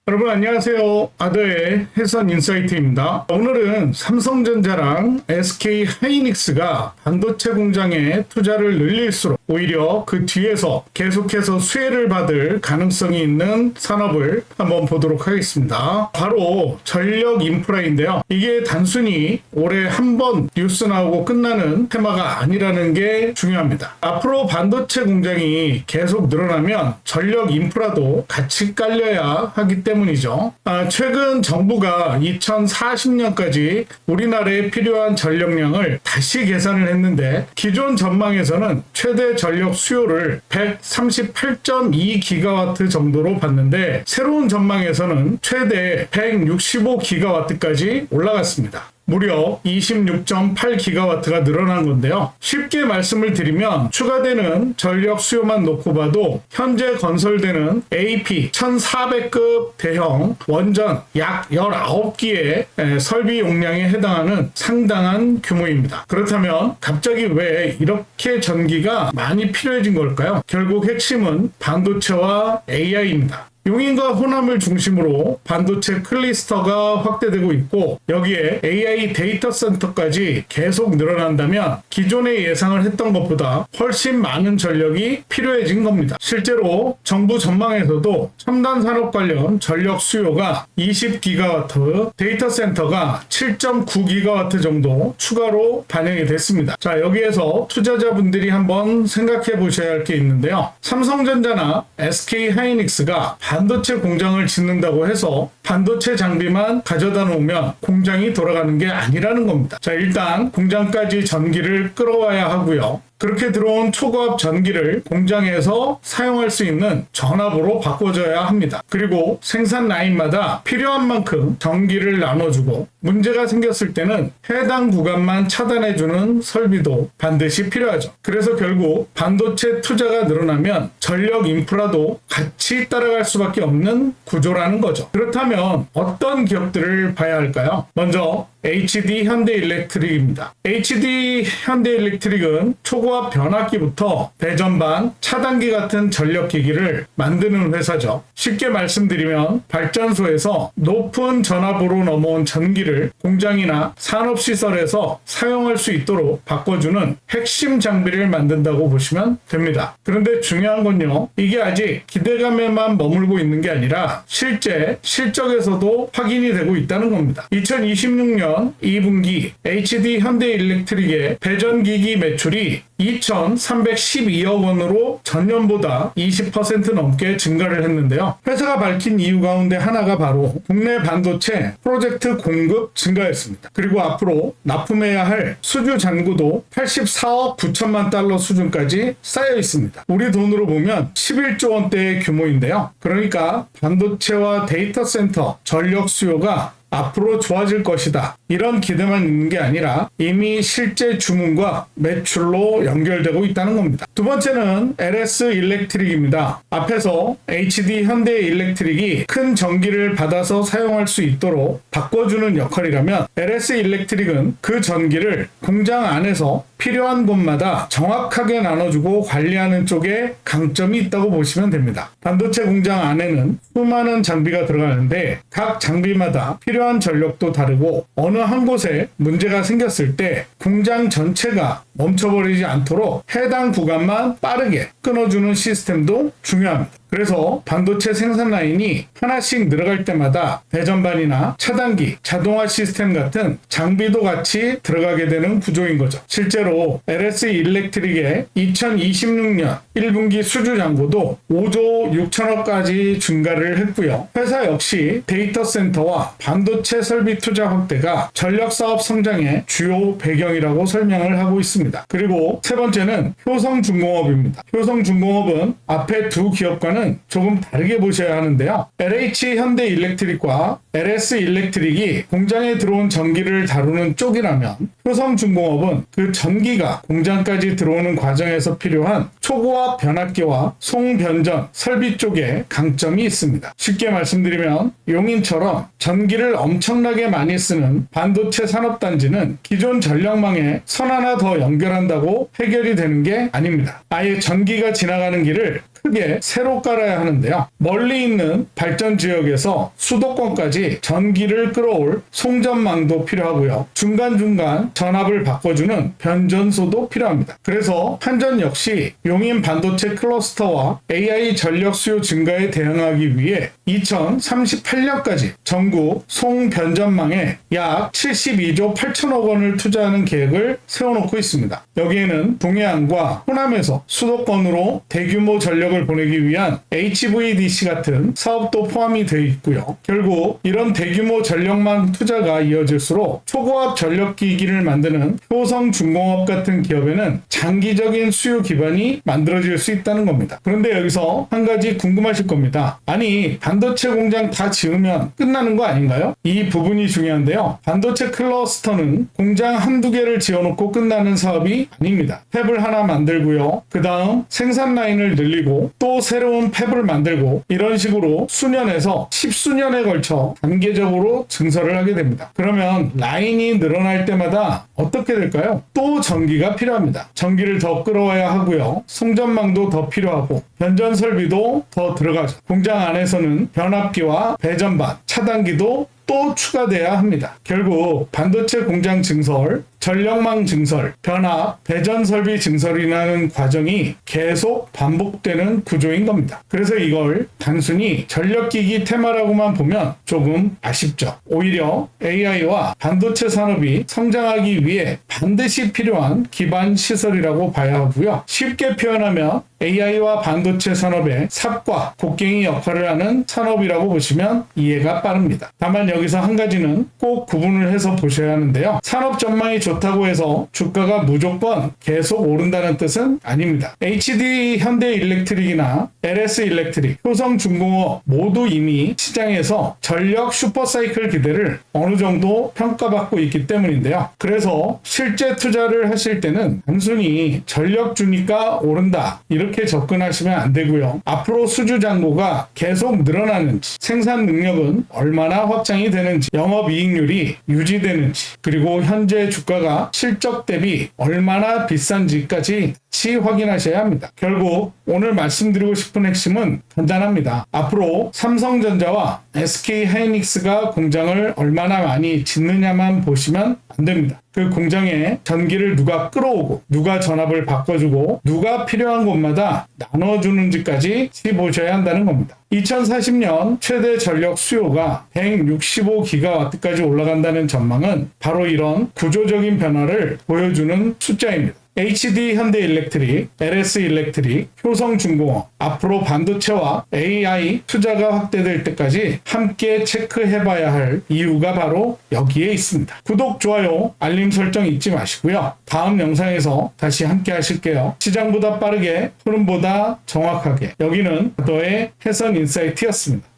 여러분 안녕하세요. 아더의 해선 인사이트입니다. 오늘은 삼성전자랑 SK 하이닉스가 반도체 공장에 투자를 늘릴수록 오히려 그 뒤에서 계속해서 수혜를 받을 가능성이 있는 산업을 한번 보도록 하겠습니다. 바로 전력 인프라인데요. 이게 단순히 올해 한 번 뉴스 나오고 끝나는 테마가 아니라는 게 중요합니다. 앞으로 반도체 공장이 계속 늘어나면 전력 인프라도 같이 깔려야 하기 때문이죠. 최근 정부가 2040년까지 우리나라에 필요한 전력량을 다시 계산을 했는데 기존 전망에서는 최대 전력 수요를 138.2기가와트 정도로 봤는데 새로운 전망에서는 최대 165기가와트까지 올라갔습니다. 무려 26.8기가와트가 늘어난 건데요. 쉽게 말씀을 드리면 추가되는 전력 수요만 놓고 봐도 현재 건설되는 AP 1400급 대형 원전 약 19기의 설비 용량에 해당하는 상당한 규모입니다. 그렇다면 갑자기 왜 이렇게 전기가 많이 필요해진 걸까요? 결국 핵심은 반도체와 AI입니다. 용인과 호남을 중심으로 반도체 클러스터가 확대되고 있고 여기에 AI 데이터 센터까지 계속 늘어난다면 기존에 예상을 했던 것보다 훨씬 많은 전력이 필요해진 겁니다. 실제로 정부 전망에서도 첨단 산업 관련 전력 수요가 20기가와트, 데이터 센터가 7.9기가와트 정도 추가로 반영이 됐습니다. 자, 여기에서 투자자분들이 한번 생각해 보셔야 할 게 있는데요. 삼성전자나 SK 하이닉스가 반도체 공장을 짓는다고 해서 반도체 장비만 가져다 놓으면 공장이 돌아가는 게 아니라는 겁니다. 자, 일단 공장까지 전기를 끌어와야 하고요. 그렇게 들어온 초고압 전기를 공장에서 사용할 수 있는 전압으로 바꿔줘야 합니다. 그리고 생산 라인마다 필요한 만큼 전기를 나눠주고 문제가 생겼을 때는 해당 구간만 차단해주는 설비도 반드시 필요하죠. 그래서 결국 반도체 투자가 늘어나면 전력 인프라도 같이 따라갈 수밖에 없는 구조라는 거죠. 그렇다면 어떤 기업들을 봐야 할까요? 먼저 HD 현대일렉트릭입니다. HD 현대일렉트릭은 초고압 변압기부터 배전반, 차단기 같은 전력기기를 만드는 회사죠. 쉽게 말씀드리면 발전소에서 높은 전압으로 넘어온 전기를 공장이나 산업시설에서 사용할 수 있도록 바꿔주는 핵심 장비를 만든다고 보시면 됩니다. 그런데 중요한 건요, 이게 아직 기대감에만 머물고 있는 게 아니라 실제 실적에서도 확인이 되고 있다는 겁니다. 2026년 2분기 HD 현대일렉트릭의 배전기기 매출이 2,312억 원으로 전년보다 20% 넘게 증가를 했는데요. 회사가 밝힌 이유 가운데 하나가 바로 국내 반도체 프로젝트 공급 증가였습니다. 그리고 앞으로 납품해야 할 수주 잔고도 84억 9천만 달러 수준까지 쌓여 있습니다. 우리 돈으로 보면 11조 원대의 규모인데요. 그러니까 반도체와 데이터 센터 전력 수요가 앞으로 좋아질 것이다. 이런 기대만 있는 게 아니라 이미 실제 주문과 매출로 연결되고 있다는 겁니다. 두 번째는 LS 일렉트릭입니다. 앞에서 HD 현대일렉트릭이 큰 전기를 받아서 사용할 수 있도록 바꿔주는 역할이라면 LS 일렉트릭은 그 전기를 공장 안에서 필요한 곳마다 정확하게 나눠주고 관리하는 쪽에 강점이 있다고 보시면 됩니다. 반도체 공장 안에는 수많은 장비가 들어가는데 각 장비마다 필요한 전력도 다르고 어느 한 곳에 문제가 생겼을 때 공장 전체가 멈춰버리지 않도록 해당 구간만 빠르게 끊어주는 시스템도 중요합니다. 그래서 반도체 생산 라인이 하나씩 늘어갈 때마다 배전반이나 차단기, 자동화 시스템 같은 장비도 같이 들어가게 되는 구조인 거죠. 실제로 LS 일렉트릭의 2026년 1분기 수주 잔고도 5조 6천억까지 증가를 했고요. 회사 역시 데이터 센터와 반도체 설비 투자 확대가 전력 사업 성장의 주요 배경이라고 설명을 하고 있습니다. 그리고 세 번째는 효성중공업입니다. 효성중공업은 앞에 두 기업과는 조금 다르게 보셔야 하는데요. LH 현대일렉트릭과 LS 일렉트릭이 공장에 들어온 전기를 다루는 쪽이라면 효성중공업은 그 전기가 공장까지 들어오는 과정에서 필요한 초고압 변압기와 송변전 설비 쪽에 강점이 있습니다. 쉽게 말씀드리면 용인처럼 전기를 엄청나게 많이 쓰는 반도체 산업단지는 기존 전력망에 선 하나 더 연결한다고 해결이 되는 게 아닙니다. 아예 전기가 지나가는 길을 크게 새로 깔아야 하는데요. 멀리 있는 발전 지역에서 수도권까지 전기를 끌어올 송전망도 필요하고요. 중간중간 전압을 바꿔주는 변전소도 필요합니다. 그래서 한전 역시 용인 반도체 클러스터와 AI 전력 수요 증가에 대응하기 위해 2038년까지 전국 송변전망에 약 72조 8천억 원을 투자하는 계획을 세워놓고 있습니다. 여기에는 동해안과 호남에서 수도권으로 대규모 전력을 보내기 위한 HVDC 같은 사업도 포함이 되어 있고요. 결국 이런 대규모 전력망 투자가 이어질수록 초고압 전력기기를 만드는 효성중공업 같은 기업에는 장기적인 수요 기반이 만들어질 수 있다는 겁니다. 그런데 여기서 한 가지 궁금하실 겁니다. 아니, 반도체 공장 다 지으면 끝나는 거 아닌가요? 이 부분이 중요한데요. 반도체 클러스터는 공장 한두 개를 지어놓고 끝나는 사업이 아닙니다. 팹을 하나 만들고요. 그 다음 생산 라인을 늘리고 또 새로운 팹을 만들고 이런 식으로 수년에서 10수년에 걸쳐 단계적으로 증설을 하게 됩니다. 그러면 라인이 늘어날 때마다 어떻게 될까요? 또 전기가 필요합니다. 전기를 더 끌어와야 하고요. 송전망도 더 필요하고 변전 설비도 더 들어가죠. 공장 안에서는 변압기와 배전반, 차단기도 또 추가돼야 합니다. 결국 반도체 공장 증설, 전력망 증설, 변압, 배전 설비 증설이라는 과정이 계속 반복되는 구조인 겁니다. 그래서 이걸 단순히 전력기기 테마라고만 보면 조금 아쉽죠. 오히려 AI와 반도체 산업이 성장하기 위해 반드시 필요한 기반 시설이라고 봐야 하고요. 쉽게 표현하면 AI와 반도체 산업의 삽과 곡괭이 역할을 하는 산업이라고 보시면 이해가 빠릅니다. 다만 여기서 한 가지는 꼭 구분을 해서 보셔야 하는데요. 산업 전망이 좋다고 해서 주가가 무조건 계속 오른다는 뜻은 아닙니다. HD 현대일렉트릭이나 LS일렉트릭, 효성중공업 모두 이미 시장에서 전력 슈퍼사이클 기대를 어느 정도 평가받고 있기 때문인데요. 그래서 실제 투자를 하실 때는 단순히 전력 주니까 오른다 이렇게 접근하시면 안 되고요. 앞으로 수주 잔고가 계속 늘어나는지, 생산 능력은 얼마나 확장이 되는지, 영업이익률이 유지되는지, 그리고 현재 주가가 실적 대비 얼마나 비싼지까지 같이 확인하셔야 합니다. 결국 오늘 말씀드리고 싶은 핵심은 간단합니다. 앞으로 삼성전자와 SK하이닉스가 공장을 얼마나 많이 짓느냐만 보시면 안 됩니다. 그 공장에 전기를 누가 끌어오고 누가 전압을 바꿔주고 누가 필요한 곳마다 나눠주는지까지 보셔야 한다는 겁니다. 2040년 최대 전력 수요가 165기가와트까지 올라간다는 전망은 바로 이런 구조적인 변화를 보여주는 숫자입니다. HD 현대일렉트릭, LS일렉트릭, 효성중공업, 앞으로 반도체와 AI 투자가 확대될 때까지 함께 체크해봐야 할 이유가 바로 여기에 있습니다. 구독, 좋아요, 알림 설정 잊지 마시고요. 다음 영상에서 다시 함께 하실게요. 시장보다 빠르게, 흐름보다 정확하게. 여기는 너의 해선 인사이트였습니다.